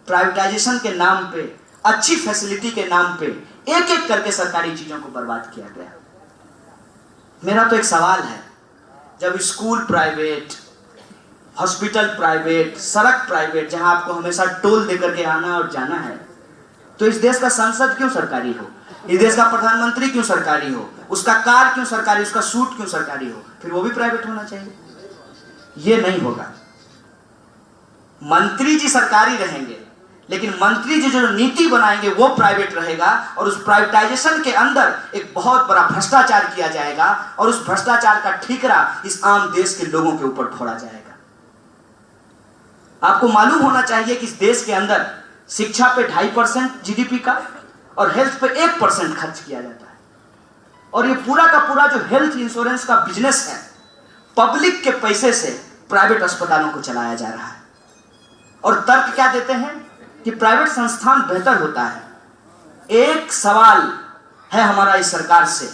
Privatisation के नाम पे, अच्छी फैसिलिटी के नाम पे एक एक करके सरकारी चीजों को बर्बाद किया गया। मेरा तो एक सवाल है, जब स्कूल प्राइवेट, हॉस्पिटल प्राइवेट, सड़क प्राइवेट, जहां आपको हमेशा टोल देकर के आना और जाना है, तो इस देश का संसद क्यों सरकारी हो? इस देश का प्रधानमंत्री क्यों सरकारी हो? उसका कार क्यों सरकारी, उसका सूट क्यों सरकारी हो? फिर वो भी प्राइवेट होना चाहिए? ये नहीं होगा। मंत्री जी सरकारी रहेंगे, लेकिन मंत्री जी जो नीति बनाएंगे वो प्राइवेट रहेगा, और उस प्राइवेटाइजेशन के अंदर एक बहुत बड़ा भ्रष्टाचार किया जाएगा, और उस भ्रष्टाचार का ठीकरा इस आम देश के लोगों के ऊपर फोड़ा जाएगा। आपको मालूम होना चाहिए कि इस देश के अंदर शिक्षा पे 2.5% जीडीपी का और हेल्थ पे 1% खर्च किया जाता है, और ये पूरा का पूरा जो हेल्थ इंश्योरेंस का बिजनेस है, पब्लिक के पैसे से प्राइवेट अस्पतालों को चलाया जा रहा है। और तर्क क्या देते हैं कि प्राइवेट संस्थान बेहतर होता है। एक सवाल है हमारा इस सरकार से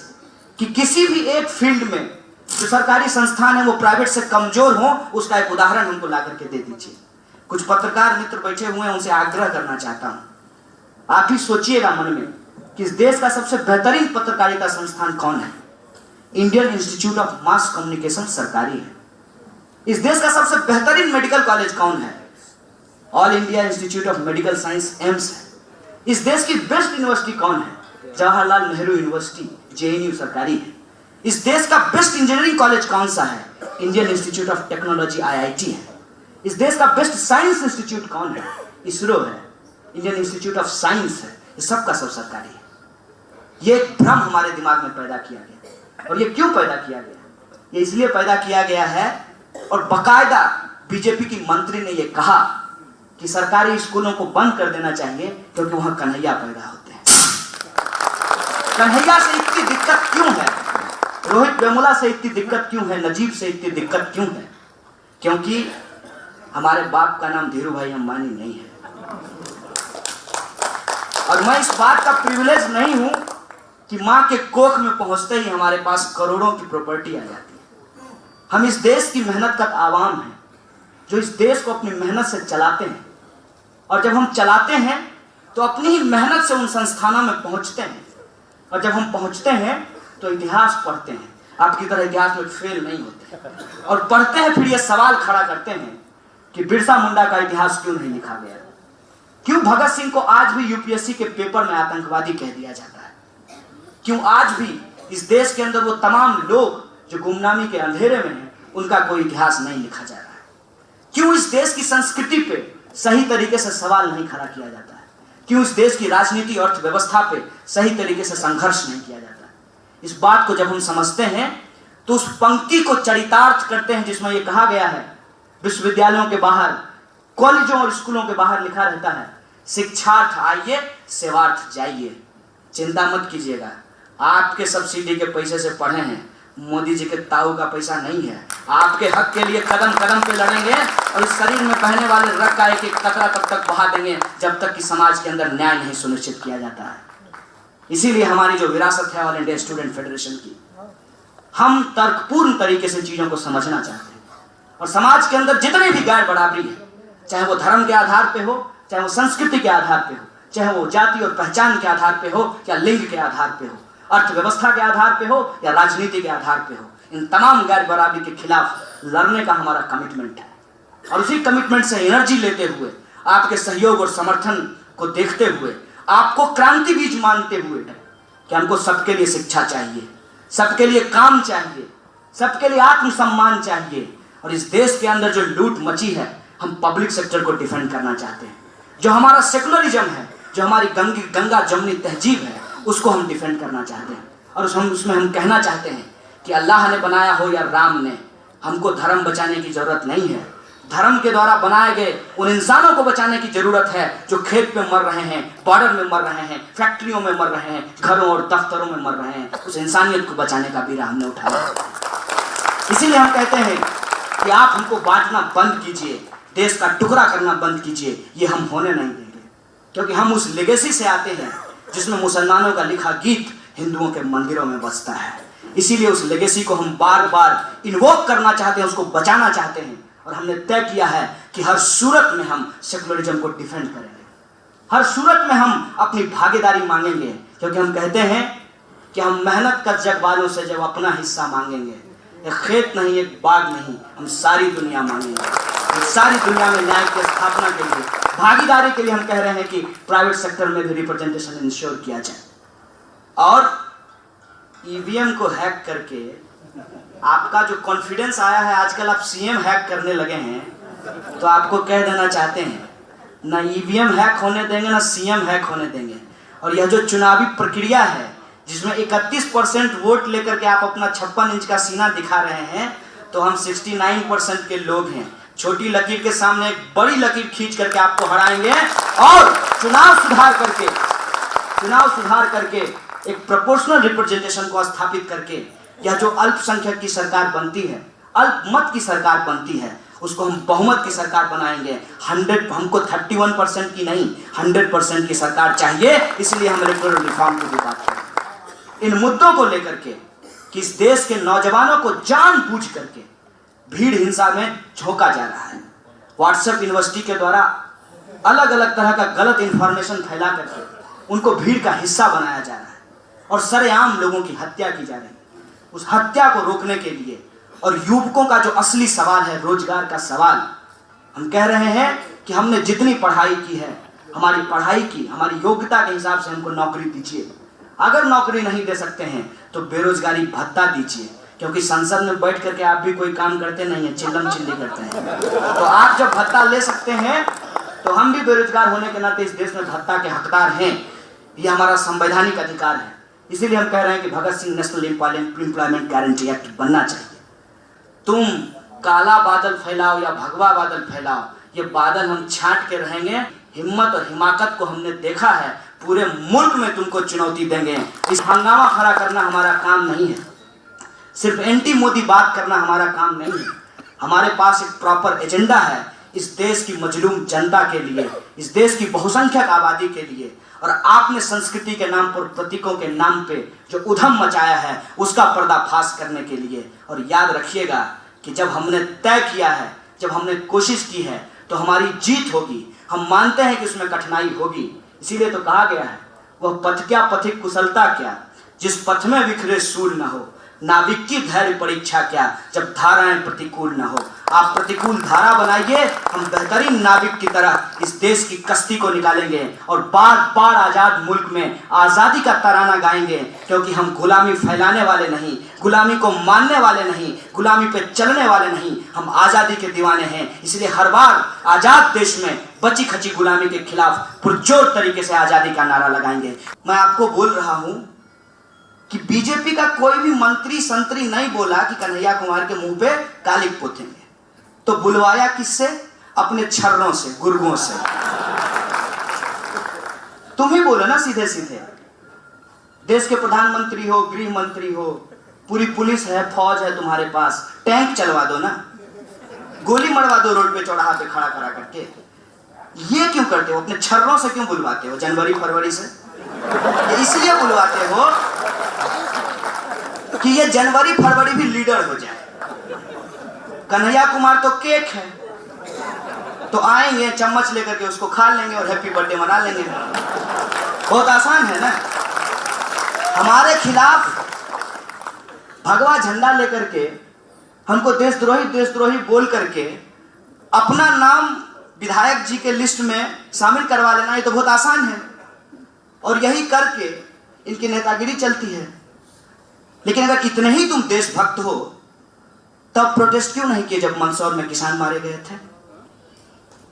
कि किसी भी एक फील्ड में जो सरकारी संस्थान है वो प्राइवेट से कमजोर हो, उसका एक उदाहरण हमको ला करके दे दीजिए। कुछ पत्रकार मित्र बैठे हुए हैं, उनसे आग्रह करना चाहता हूं, आप ही सोचिएगा मन में कि इस देश का सबसे बेहतरीन पत्रकारिता संस्थान कौन है? Indian institute of mass communication सरकारी है। इस देश का सबसे बेहतरीन मेडिकल कॉलेज कौन है? All India institute of medical science, AIIMS है। इस देश की बेस्ट यूनिवर्सिटी कौन है? जवाहरलाल नेहरू यूनिवर्सिटी, जेएनयू सरकारी है। इस देश का बेस्ट इंजीनियरिंग कॉलेज कौन सा है? Indian institute of technology, IIT है। इस देश का बेस्ट साइंस इंस्टीट्यूट कौन है? इसरो है, इंडियन इंस्टीट्यूट ऑफ साइंस है। ये सब का सब सरकारी है। ये एक भ्रम हमारे दिमाग में पैदा किया गया, और ये क्यों पैदा किया गया? ये इसलिए पैदा किया गया है, और बाकायदा बीजेपी की मंत्री ने यह कहा कि सरकारी स्कूलों को बंद कर देना चाहिए क्योंकि वहां कन्हैया पैदा होते हैं। कन्हैया से इतनी दिक्कत क्यों है? रोहित वेमुला से इतनी दिक्कत क्यों है? नजीब से इतनी दिक्कत क्यों है? क्योंकि हमारे बाप का नाम धीरू भाई अंबानी नहीं है। और मैं इस बात का प्रिविलेज नहीं हूं कि मां के कोख में पहुंचते ही हमारे पास करोड़ों की प्रॉपर्टी आ जाती है। हम इस देश की मेहनत का आवाम हैं, जो इस देश को अपनी मेहनत से चलाते हैं, और जब हम चलाते हैं तो अपनी ही मेहनत से उन संस्थानों में पहुंचते हैं, और जब हम पहुंचते हैं तो इतिहास पढ़ते हैं। आपकी तरह इतिहास में फेल नहीं होते, और पढ़ते हैं फिर ये सवाल खड़ा करते हैं कि बिरसा मुंडा का इतिहास क्यों नहीं लिखा गया? क्यों भगत सिंह को आज भी यूपीएससी के पेपर में आतंकवादी कह दिया जाता है? क्यों आज भी इस देश के अंदर वो तमाम लोग जो गुमनामी के अंधेरे में हैं, उनका कोई इतिहास नहीं लिखा जा रहा है? क्यों इस देश की संस्कृति पे सही तरीके से सवाल नहीं खड़ा किया जाता है? क्यों इस देश की राजनीति अर्थव्यवस्था पे सही तरीके से संघर्ष नहीं किया जाता है? इस बात को जब हम समझते हैं तो उस पंक्ति को चरितार्थ करते हैं जिसमें यह कहा गया है, विश्वविद्यालयों के बाहर, कॉलेजों और स्कूलों के बाहर लिखा रहता है, शिक्षार्थ आइए, सेवार्थ जाइए। चिंता मत कीजिएगा, आपके सब्सिडी के पैसे से पढ़े हैं, मोदी जी के ताऊ का पैसा नहीं है। आपके हक के लिए कदम कदम पे लड़ेंगे, और इस शरीर में बहने वाले रक्त का एक एक कतरा तब तक बहा देंगे जब तक कि समाज के अंदर न्याय नहीं सुनिश्चित किया जाता है। इसीलिए हमारी जो विरासत है ऑल इंडिया स्टूडेंट फेडरेशन की, हम तर्कपूर्ण तरीके से चीजों को समझना चाहते हैं, और समाज के अंदर जितने भी गैर बराबरी है, चाहे वो धर्म के आधार पे हो, चाहे वो संस्कृति के आधार पे हो, चाहे वो जाति और पहचान के आधार पे हो, या लिंग के आधार पे हो, अर्थव्यवस्था के आधार पे हो, या राजनीति के आधार पे हो, इन तमाम गैर बराबरी के खिलाफ लड़ने का हमारा कमिटमेंट है। और उसी कमिटमेंट से एनर्जी लेते हुए, आपके सहयोग और समर्थन को देखते हुए, आपको क्रांति बीज मानते हुए कि हमको सबके लिए शिक्षा चाहिए, सबके लिए काम चाहिए, सबके लिए आत्मसम्मान चाहिए, और इस देश के अंदर जो लूट मची है, हम पब्लिक सेक्टर को डिफेंड करना चाहते हैं। जो हमारा सेकुलरिज्म है, जो हमारी गंगा जमुनी तहजीब है, उसको हम डिफेंड करना चाहते हैं। और उसमें हम कहना चाहते हैं कि अल्लाह ने बनाया हो या राम ने, हमको धर्म बचाने की जरूरत नहीं है। धर्म के द्वारा बनाए गए उन इंसानों को बचाने की जरूरत है जो खेत में मर रहे हैं, बॉर्डर में मर रहे हैं, फैक्ट्रियों में मर रहे हैं, घरों और दफ्तरों में मर रहे हैं। उस इंसानियत को बचाने का बीड़ा हमने उठाया। इसीलिए हम कहते हैं कि आप हमको बांटना बंद कीजिए, देश का टुकड़ा करना बंद कीजिए। ये हम होने नहीं देंगे, क्योंकि हम उस लेगेसी से आते हैं जिसमें मुसलमानों का लिखा गीत हिंदुओं के मंदिरों में बजता है। इसीलिए उस लेगेसी को हम बार बार इन्वोक करना चाहते हैं, उसको बचाना चाहते हैं। और हमने तय किया है कि हर सूरत में हम सेकुलरिज्म को डिफेंड करेंगे, हर सूरत में हम अपनी भागीदारी मांगेंगे, क्योंकि हम कहते हैं कि हम मेहनत कर जग वालों से जब अपना हिस्सा मांगेंगे, एक खेत नहीं, एक बाग नहीं, हम सारी दुनिया मांगेंगे। हम सारी दुनिया में न्याय की स्थापना के लिए, भागीदारी के लिए हम कह रहे हैं कि प्राइवेट सेक्टर में भी रिप्रेजेंटेशन इंश्योर किया जाए। और ईवीएम को हैक करके आपका जो कॉन्फिडेंस आया है, आजकल आप सीएम हैक करने लगे हैं, तो आपको कह देना चाहते हैं ना ईवीएम हैक होने देंगे ना सीएम हैक होने देंगे। और यह जो चुनावी प्रक्रिया है जिसमें 31% वोट लेकर के आप अपना 56 इंच का सीना दिखा रहे हैं, तो हम 69% के लोग हैं। छोटी लकीर के सामने एक बड़ी लकीर खींच करके आपको हराएंगे और चुनाव सुधार करके एक प्रोपोर्शनल रिप्रेजेंटेशन को स्थापित करके यह जो अल्पसंख्यक की सरकार बनती है, अल्पमत की सरकार बनती है, उसको हम बहुमत की सरकार बनाएंगे। 100 हमको 31% की नहीं 100% की सरकार चाहिए। इसलिए हम इलेक्टोरल रिफॉर्म की बात करें, इन मुद्दों को लेकर के कि इस देश के नौजवानों को जानबूझ करके भीड़ हिंसा में झोंका जा रहा है। व्हाट्सएप यूनिवर्सिटी के द्वारा अलग अलग तरह का गलत इंफॉर्मेशन फैला करके उनको भीड़ का हिस्सा बनाया जा रहा है और सरेआम लोगों की हत्या की जा रही है। उस हत्या को रोकने के लिए और युवकों का जो असली सवाल है, रोजगार का सवाल, हम कह रहे हैं कि हमने जितनी पढ़ाई की है, हमारी पढ़ाई की, हमारी योग्यता के हिसाब से हमको नौकरी दीजिए। अगर नौकरी नहीं दे सकते हैं तो बेरोजगारी भत्ता दीजिए, क्योंकि संसद में बैठ करके आप भी कोई काम करते नहीं है, चिल्लम चिल्ली करते हैं। तो आप जब भत्ता ले सकते हैं तो हम भी बेरोजगार होने के नाते इस देश में भत्ता के हकदार हैं। ये हमारा संवैधानिक अधिकार है। इसीलिए हम कह रहे हैं कि Bhagat Singh national employment guarantee act बनना चाहिए। तुम काला बादल फैलाओ या भगवा बादल फैलाओ, ये बादल हम छांट के रहेंगे। हिम्मत और हिमाकत को हमने देखा है, पूरे मुल्क में तुमको चुनौती देंगे। इस हंगामा खड़ा करना हमारा काम नहीं है, सिर्फ एंटी मोदी बात करना हमारा काम नहीं है। हमारे पास एक प्रॉपर एजेंडा है इस देश की मजलूम जनता के लिए, इस देश की बहुसंख्यक आबादी के लिए। और आपने संस्कृति के नाम पर, प्रतीकों के नाम पे जो उधम मचाया है, उसका पर्दाफाश करने के लिए। और याद रखिएगा कि जब हमने तय किया है, जब हमने कोशिश की है, तो हमारी जीत होगी। हम मानते हैं कि उसमें कठिनाई होगी, इसीलिए तो कहा गया है, वह पथ क्या पथिक कुशलता क्या, जिस पथ में विखरे सूल न हो, नाविक की धैर्य परीक्षा क्या, जब धाराएं प्रतिकूल न हो। आप प्रतिकूल धारा बनाइए, हम बेहतरीन नाविक की तरह इस देश की कश्ती को निकालेंगे और बार बार आजाद मुल्क में आजादी का तराना गाएंगे। क्योंकि हम गुलामी फैलाने वाले नहीं, गुलामी को मानने वाले नहीं, गुलामी पे चलने वाले नहीं, हम आजादी के दीवाने हैं। इसलिए हर बार आजाद देश में बची खची गुलामी के खिलाफ पुरजोर तरीके से आजादी का नारा लगाएंगे। मैं आपको बोल रहा हूं कि बीजेपी का कोई भी मंत्री संतरी नहीं बोला कि कन्हैया कुमार के मुंह पे कालिक पोतेंगे, तो बुलवाया किससे? अपने छर्रों से, गुर्गों से। तुम ही बोलो ना सीधे सीधे। देश के प्रधानमंत्री हो, गृह मंत्री हो, पूरी पुलिस है, फौज है तुम्हारे पास, टैंक चलवा दो ना, गोली मरवा दो रोड पे चौराहा पे खड़ा करा करके। ये क्यों करते हो? अपने छर्रों से क्यों बुलवाते हो? जनवरी फरवरी से इसलिए बुलवाते हो कि ये जनवरी फरवरी भी लीडर हो जाए। कन्हैया कुमार तो केक है, तो आएंगे चम्मच लेकर के उसको खा लेंगे और हैप्पी बर्थडे मना लेंगे। बहुत आसान है ना। हमारे खिलाफ भगवा झंडा लेकर के हमको देशद्रोही बोल करके अपना नाम विधायक जी के लिस्ट में शामिल करवा लेना, ये तो बहुत आसान है। और यही करके इनकी नेतागिरी चलती है। लेकिन अगर इतने ही तुम देशभक्त हो, तब प्रोटेस्ट क्यों नहीं किए जब मंदसौर में किसान मारे गए थे?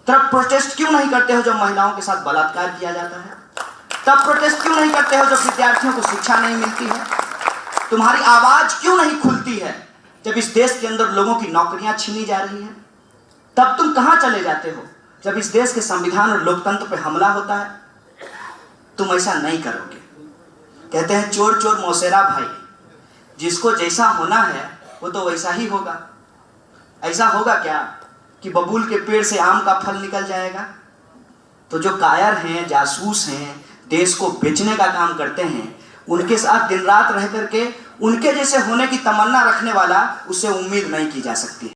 तब प्रोटेस्ट क्यों नहीं करते हो जब महिलाओं के साथ बलात्कार किया जाता है? तब प्रोटेस्ट क्यों नहीं करते हो जब विद्यार्थियों को शिक्षा नहीं मिलती है? तुम्हारी आवाज क्यों नहीं खुलती है जब इस देश के अंदर लोगों की नौकरियां छीनी जा रही है? तब तुम कहां चले जाते हो जब इस देश के संविधान और लोकतंत्र पर हमला होता है? तुम ऐसा नहीं करोगे। कहते हैं चोर चोर मौसेरा भाई, जिसको जैसा होना है वो तो वैसा ही होगा। ऐसा होगा क्या कि बबूल के पेड़ से आम का फल निकल जाएगा? तो जो कायर हैं, जासूस हैं, देश को बेचने का काम करते हैं, उनके साथ दिन रात रह करके उनके जैसे होने की तमन्ना रखने वाला, उससे उम्मीद नहीं की जा सकती।